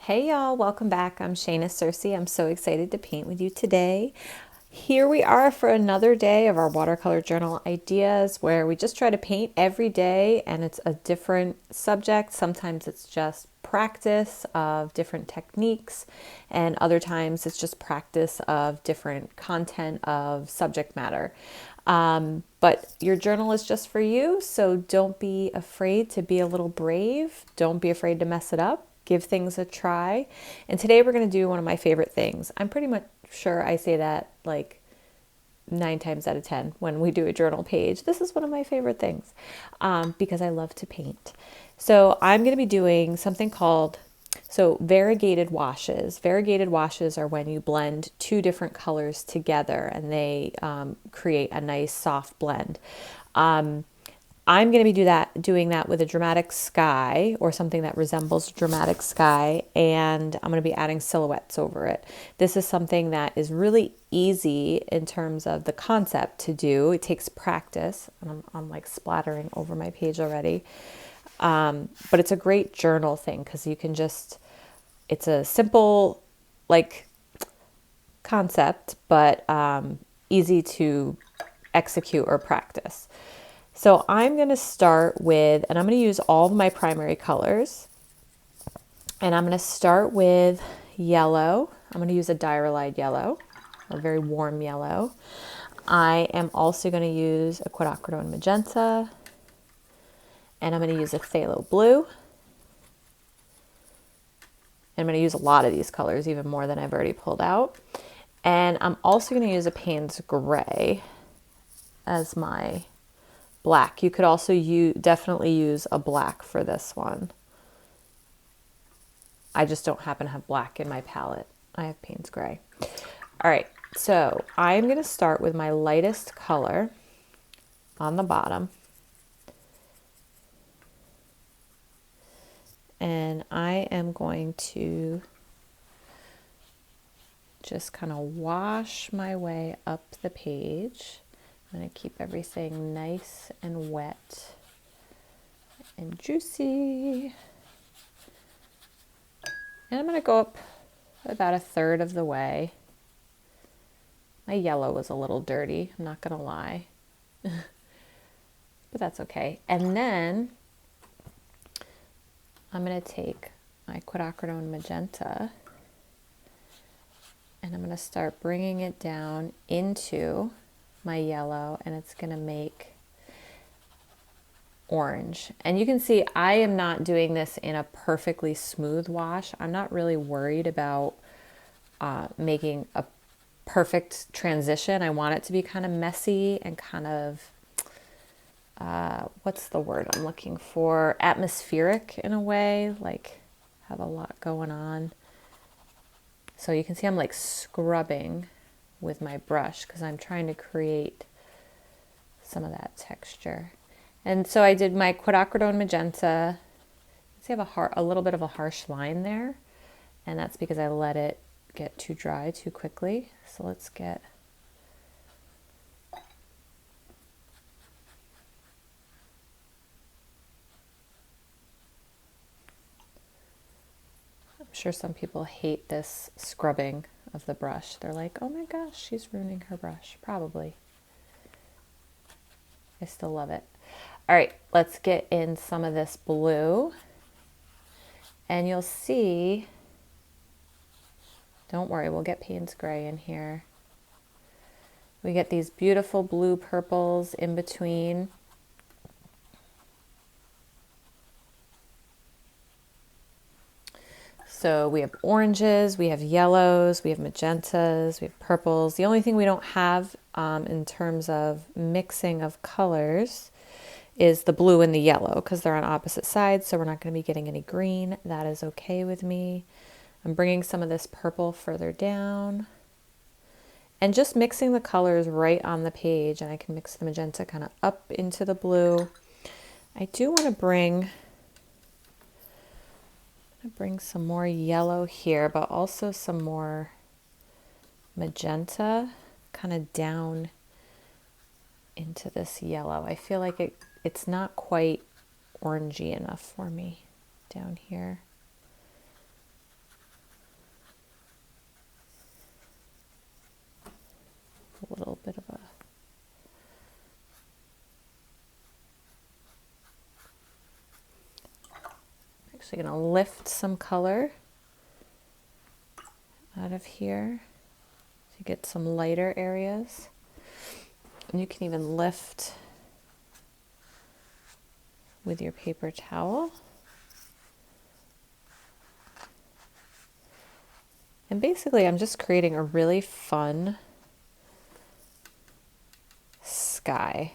Hey y'all, welcome back. I'm Shayna Cersei. I'm so excited to paint with you today. Here we are for another day of our watercolor journal ideas where we just try to paint every day and it's a different subject. Sometimes it's just practice of different techniques and other times it's just practice of different content of subject matter. But your journal is just for you, so don't be afraid to be a little brave. Don't be afraid to mess it up. Give things a try. And today we're going to do one of my favorite things. I'm pretty much sure I say that like 9 times out of 10 when we do a journal page. This is one of my favorite things because I love to paint. So I'm going to be doing something called variegated washes. Variegated washes are when you blend two different colors together and they create a nice soft blend. I'm going to be doing that with a dramatic sky or something that resembles a dramatic sky, and I'm going to be adding silhouettes over it. This is something that is really easy in terms of the concept to do. It takes practice, and I'm like splattering over my page already. But it's a great journal thing because you can it's a simple like concept, but easy to execute or practice. So I'm going to start with, and I'm going to use all of my primary colors. And I'm going to start with yellow. I'm going to use a diarylide yellow, a very warm yellow. I am also going to use a quinacridone magenta. And I'm going to use a phthalo blue. And I'm going to use a lot of these colors, even more than I've already pulled out. And I'm also going to use a Payne's Gray as my black. You could also definitely use a black for this one. I just don't happen to have black in my palette. I have Payne's Gray. All right, so I'm going to start with my lightest color on the bottom. And I am going to just kind of wash my way up the page. I'm going to keep everything nice and wet and juicy. And I'm going to go up about a third of the way. My yellow was a little dirty, I'm not going to lie. But that's okay. And then I'm going to take my quinacridone magenta and I'm going to start bringing it down into my yellow, and it's going to make orange. And you can see I am not doing this in a perfectly smooth wash. I'm not really worried about making a perfect transition. I want it to be kind of messy and kind of what's the word I'm looking for? Atmospheric in a way, like have a lot going on. So you can see I'm like scrubbing with my brush because I'm trying to create some of that texture. And so I did my quinacridone magenta. See, I have a little bit of a harsh line there, and that's because I let it get too dry too quickly. So let's get I'm sure some people hate this scrubbing of the brush. They're like, oh my gosh, she's ruining her brush. Probably. I still love it. All right, let's get in some of this blue. And you'll see, don't worry, we'll get Payne's Gray in here. We get these beautiful blue purples in between. So we have oranges, we have yellows, we have magentas, we have purples. The only thing we don't have in terms of mixing of colors is the blue and the yellow because they're on opposite sides, so we're not going to be getting any green. That is okay with me. I'm bringing some of this purple further down and just mixing the colors right on the page, and I can mix the magenta kind of up into the blue. I do want to bring some more yellow here, but also some more magenta kind of down into this yellow. I feel like it's not quite orangey enough for me down here. actually going to lift some color out of here to get some lighter areas. And you can even lift with your paper towel. And basically I'm just creating a really fun sky.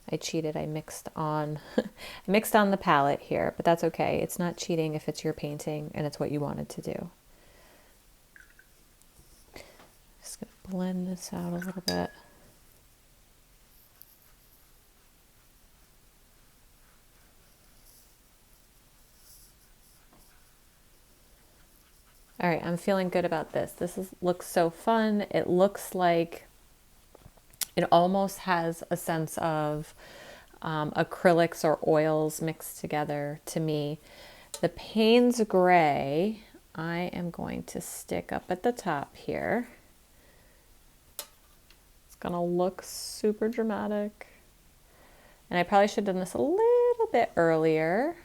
I cheated, I mixed on I mixed on the palette here, but that's okay. It's not cheating if it's your painting and it's what you wanted to do. Just gonna blend this out a little bit. All right, I'm feeling good about this. Looks so fun. It looks like it almost has a sense of acrylics or oils mixed together to me. The Payne's Gray, I am going to stick up at the top here. It's gonna look super dramatic. And I probably should have done this a little bit earlier.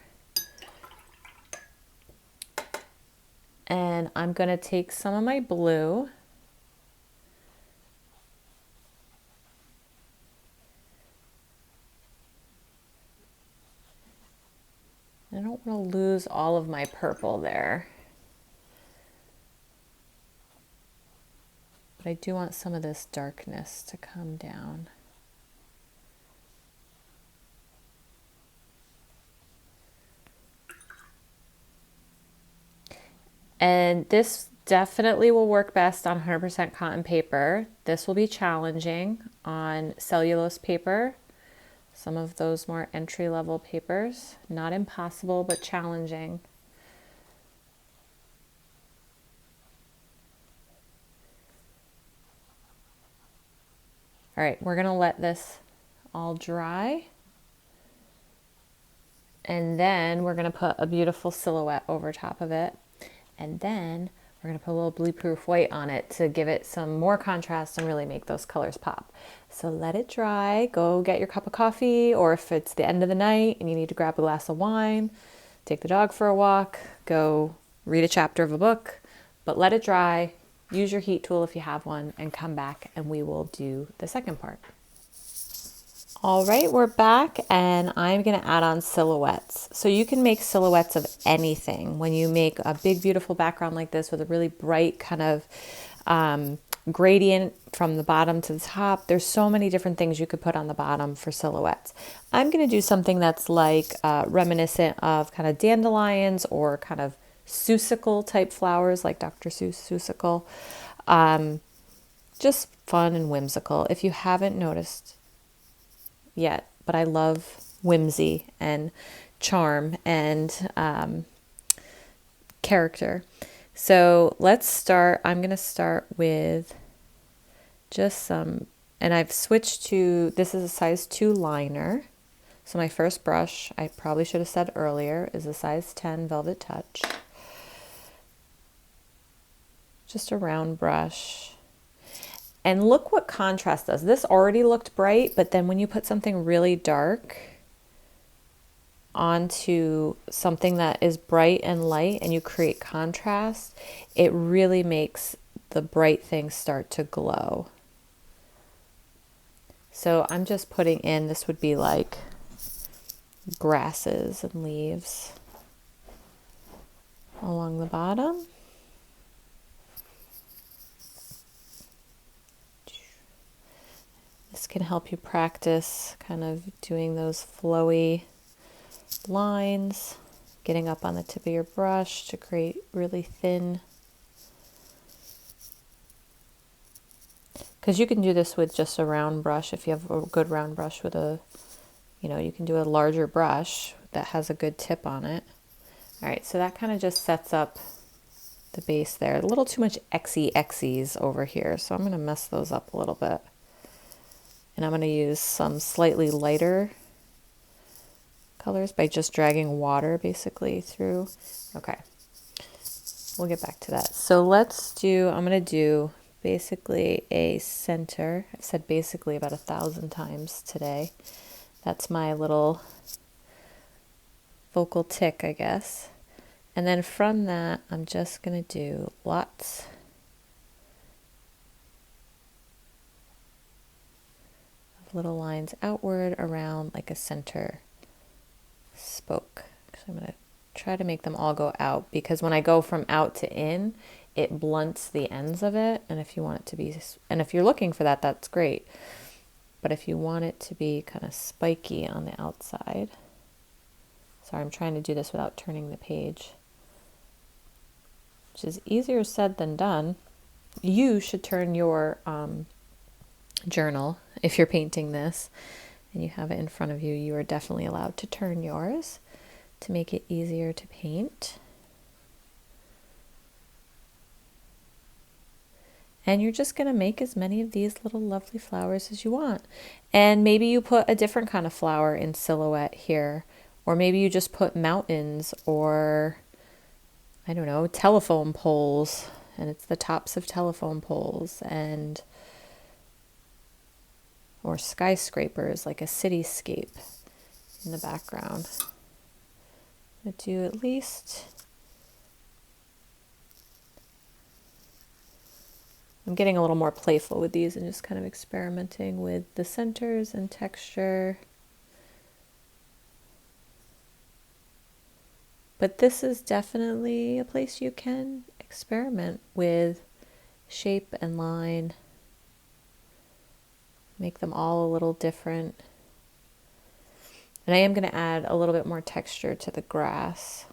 And I'm gonna take some of my blue I don't want to lose all of my purple there. But I do want some of this darkness to come down. And this definitely will work best on 100% cotton paper. This will be challenging on cellulose paper. Some of those more entry-level papers. Not impossible, but challenging. All right, we're gonna let this all dry. And then we're gonna put a beautiful silhouette over top of it. And then we're gonna put a little blue-proof white on it to give it some more contrast and really make those colors pop. So let it dry, go get your cup of coffee, or if it's the end of the night and you need to grab a glass of wine, take the dog for a walk, go read a chapter of a book, but let it dry, use your heat tool if you have one, and come back and we will do the second part. All right, we're back and I'm gonna add on silhouettes. So you can make silhouettes of anything. When you make a big, beautiful background like this with a really bright kind of gradient from the bottom to the top, there's so many different things you could put on the bottom for silhouettes. I'm gonna do something that's like reminiscent of kind of dandelions or kind of Seussical type flowers like Dr. Seuss Seussical. Just fun and whimsical. If you haven't noticed yet, but I love whimsy and charm and character. So let's start. I'm going to start with just some, and I've switched to, this is a size 2 liner. So my first brush, I probably should have said earlier, is a size 10 Velvet Touch. Just a round brush. And look what contrast does. This already looked bright, but then when you put something really dark onto something that is bright and light and you create contrast, it really makes the bright things start to glow. So I'm just putting in, this would be like grasses and leaves along the bottom. This can help you practice kind of doing those flowy lines, getting up on the tip of your brush to create really thin. Because you can do this with just a round brush. If you have a good round brush with a, you can do a larger brush that has a good tip on it. All right, so that kind of just sets up the base there. A little too much Xy's over here, so I'm going to mess those up a little bit. And I'm going to use some slightly lighter colors by just dragging water basically through. Okay, we'll get back to that. So I'm going to do basically a center. I've said basically about 1,000 times today. That's my little focal tick, I guess. And then from that, I'm just going to do lots of little lines outward around like a center spoke. So I'm going to try to make them all go out, because when I go from out to in, it blunts the ends of it. And if you want it to be, and if you're looking for that, that's great. But if you want it to be kind of spiky on the outside, sorry, I'm trying to do this without turning the page, which is easier said than done. You should turn your journal if you're painting this and you have it in front of you. You are definitely allowed to turn yours to make it easier to paint. And you're just going to make as many of these little lovely flowers as you want. And maybe you put a different kind of flower in silhouette here, or maybe you just put mountains, or I don't know, telephone poles, and it's the tops of telephone poles, and or skyscrapers, like a cityscape in the background. I'm going to do at least, I'm getting a little more playful with these and just kind of experimenting with the centers and texture. But this is definitely a place you can experiment with shape and line. Make them all a little different. And I am going to add a little bit more texture to the grass.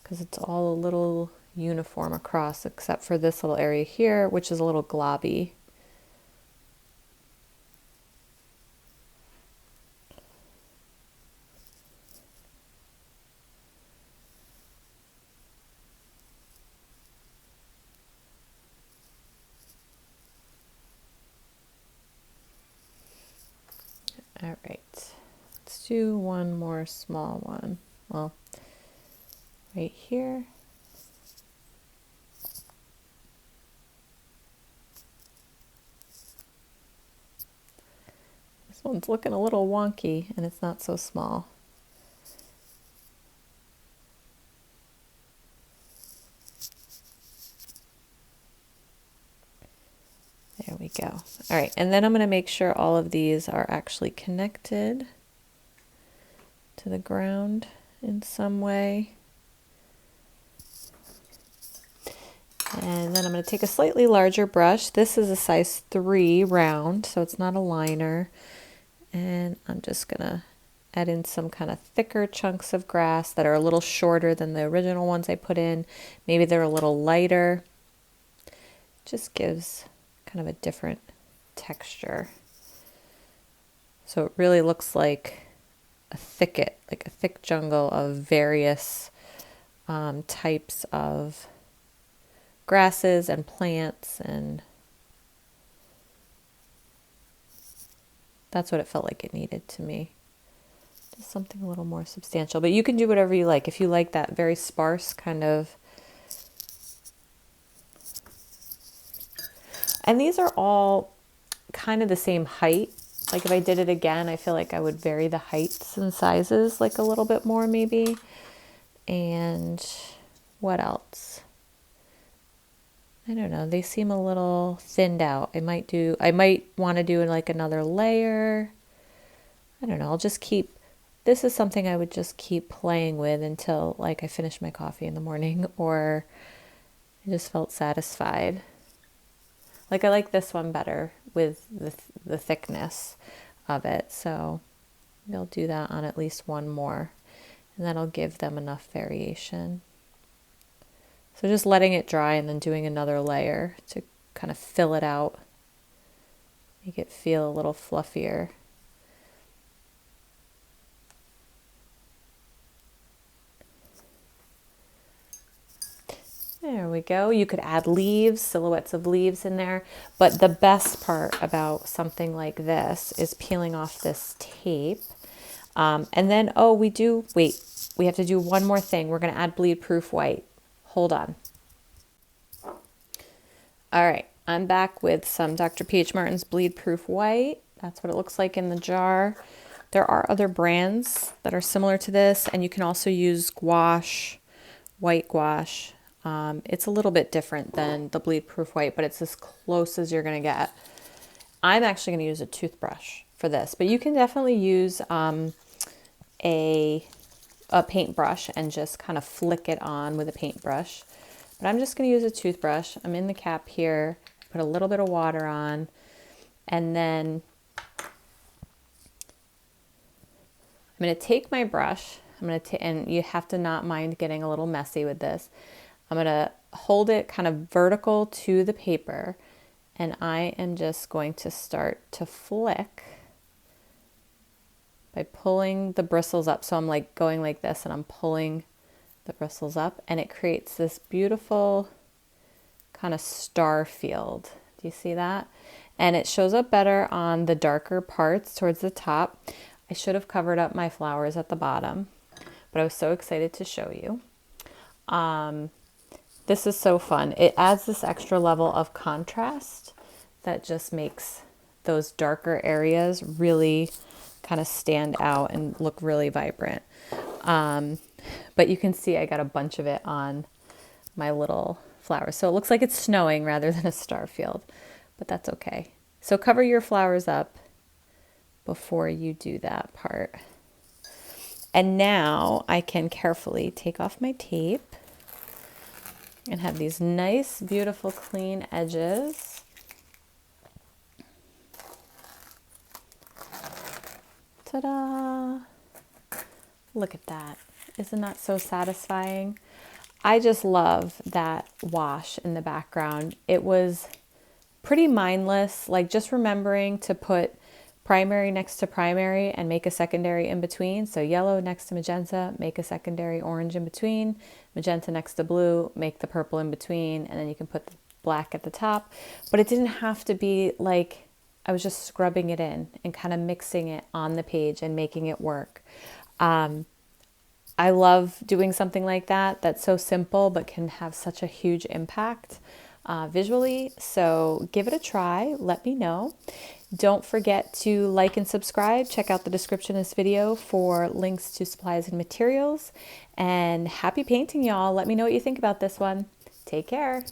Because it's all a little uniform across, except for this little area here, which is a little globby. All right, let's do one more small one. Well, right here. This one's looking a little wonky and it's not so small. There we go. All right, and then I'm going to make sure all of these are actually connected to the ground in some way. And then I'm going to take a slightly larger brush. This is a size 3 round, so it's not a liner. And I'm just going to add in some kind of thicker chunks of grass that are a little shorter than the original ones I put in. Maybe they're a little lighter. Just gives kind of a different texture. So it really looks like a thicket, like a thick jungle of various types of grasses and plants, and that's what it felt like it needed to me. Just something a little more substantial, but you can do whatever you like. If you like that very sparse kind of, and these are all kind of the same height. Like if I did it again, I feel like I would vary the heights and sizes like a little bit more maybe. And what else? I don't know. They seem a little thinned out. I might want to do like another layer. I don't know. I'll just keep, this is something I would just keep playing with until like I finish my coffee in the morning, or I just felt satisfied. Like I like this one better with the thickness of it. So I'll do that on at least one more, and that'll give them enough variation. So just letting it dry and then doing another layer to kind of fill it out, make it feel a little fluffier. There we go. You could add leaves, silhouettes of leaves in there. But the best part about something like this is peeling off this tape. And then, we have to do one more thing. We're going to add bleed proof white. Hold on. All right, I'm back with some Dr. P.H. Martin's bleed proof white. That's what it looks like in the jar. There are other brands that are similar to this, and you can also use gouache, white gouache. It's a little bit different than the bleed proof white, but it's as close as you're going to get. I'm actually going to use a toothbrush for this, but you can definitely use a paintbrush and just kind of flick it on with a paintbrush. But I'm just going to use a toothbrush. I'm in the cap here, put a little bit of water on, and then I'm going to take my brush. And you have to not mind getting a little messy with this. I'm going to hold it kind of vertical to the paper, and I am just going to start to flick by pulling the bristles up. So I'm like going like this, and I'm pulling the bristles up, and it creates this beautiful kind of star field. Do you see that? And it shows up better on the darker parts towards the top. I should have covered up my flowers at the bottom, but I was so excited to show you. This is so fun. It adds this extra level of contrast that just makes those darker areas really kind of stand out and look really vibrant. But you can see I got a bunch of it on my little flowers. So it looks like it's snowing rather than a star field, but that's okay. So cover your flowers up before you do that part. And now I can carefully take off my tape and have these nice, beautiful, clean edges. Ta-da! Look at that. Isn't that so satisfying? I just love that wash in the background. It was pretty mindless, like just remembering to put primary next to primary and make a secondary in between. So yellow next to magenta, make a secondary orange in between, magenta next to blue, make the purple in between, and then you can put the black at the top. But it didn't have to be like I was just scrubbing it in and kind of mixing it on the page and making it work. I love doing something like that that's so simple but can have such a huge impact visually. So give it a try. Let me know. Don't forget to like and subscribe. Check out the description of this video for links to supplies and materials. And happy painting, y'all. Let me know what you think about this one. Take care.